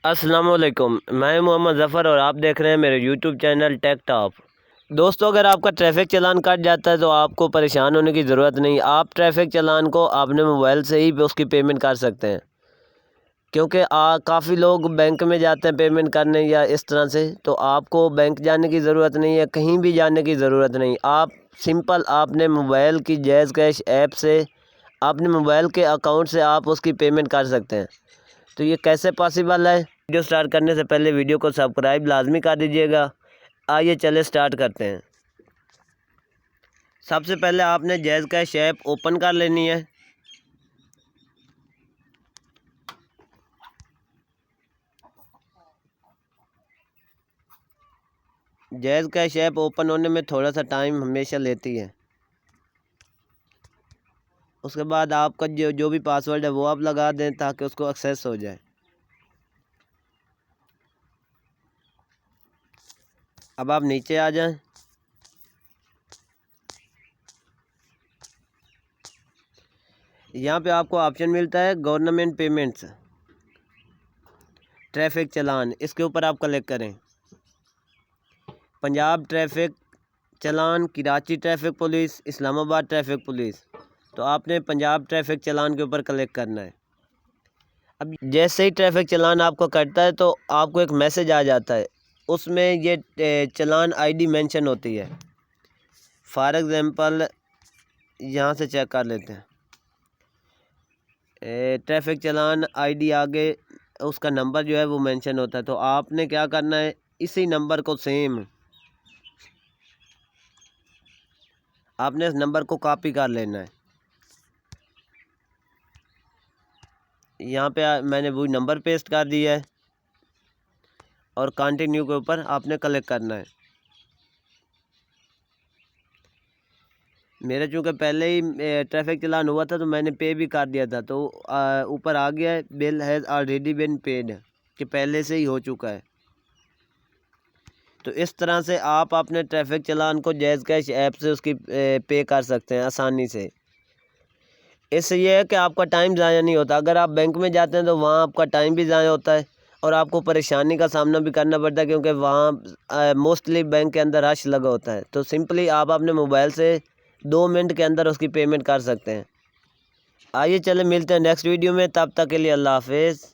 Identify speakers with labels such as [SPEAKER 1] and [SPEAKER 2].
[SPEAKER 1] अस्सलामुअलैकुम, मैं मोहम्मद ज़फ़र और आप देख रहे हैं मेरे यूट्यूब चैनल टेक टॉप। दोस्तों, अगर आपका ट्रैफ़िक चालान कट जाता है तो आपको परेशान होने की ज़रूरत नहीं। आप ट्रैफ़िक चालान को अपने मोबाइल से ही उसकी पेमेंट कर सकते हैं, क्योंकि काफ़ी लोग बैंक में जाते हैं पेमेंट करने या इस तरह से। तो आपको बैंक जाने की ज़रूरत नहीं है, कहीं भी जाने की ज़रूरत नहीं। आप सिंपल अपने मोबाइल की जैज़ कैश ऐप से अपने मोबाइल के अकाउंट से आप उसकी पेमेंट कर सकते हैं। तो ये कैसे पॉसिबल है? वीडियो स्टार्ट करने से पहले वीडियो को सब्सक्राइब लाजमी कर दीजिएगा। आइए चले स्टार्ट करते हैं। सबसे पहले आपने जैज़ कैश ऐप ओपन कर लेनी है। जैज़ कैश ऐप ओपन होने में थोड़ा सा टाइम हमेशा लेती है। उसके बाद आपका जो भी पासवर्ड है वो आप लगा दें ताकि उसको एक्सेस हो जाए। अब आप नीचे आ जाएं। यहाँ पे आपको ऑप्शन मिलता है गवर्नमेंट पेमेंट्स, ट्रैफिक चालान। इसके ऊपर आप क्लिक करें। Punjab traffic challan, Karachi traffic police, Islamabad traffic police. तो आपने पंजाब ट्रैफिक चालान के ऊपर क्लिक करना है। अब जैसे ही ट्रैफिक चालान आपको कटता है तो आपको एक मैसेज आ जाता है, उसमें ये चालान आईडी मेंशन होती है। फॉर एग्ज़ाम्पल यहाँ से चेक कर लेते हैं। ट्रैफिक चालान आईडी आगे उसका नंबर जो है वो मेंशन होता है। तो आपने क्या करना है, इसी नंबर को सेम आपने इस नंबर को कॉपी कर लेना है। यहाँ पे मैंने वो नंबर पेस्ट कर दिया है और कंटिन्यू के ऊपर आपने क्लिक करना है। मेरा चूँकि पहले ही ट्रैफिक चालान हुआ था तो मैंने पे भी कर दिया था। तो ऊपर आ गया है bill has already been paid, कि पहले से ही हो चुका है। तो इस तरह से आप अपने ट्रैफिक चालान को जैज़ कैश ऐप से उसकी पे कर सकते हैं आसानी से। इससे ये है कि आपका टाइम ज़ाया नहीं होता। अगर आप बैंक में जाते हैं तो वहाँ आपका टाइम भी ज़ाया होता है और आपको परेशानी का सामना भी करना पड़ता है, क्योंकि वहाँ मोस्टली बैंक के अंदर रश लगा होता है। तो सिंपली आप अपने मोबाइल से 2 मिनट के अंदर उसकी पेमेंट कर सकते हैं। आइए चले मिलते हैं नेक्स्ट वीडियो में, तब तक के लिए अल्लाह हाफिज़।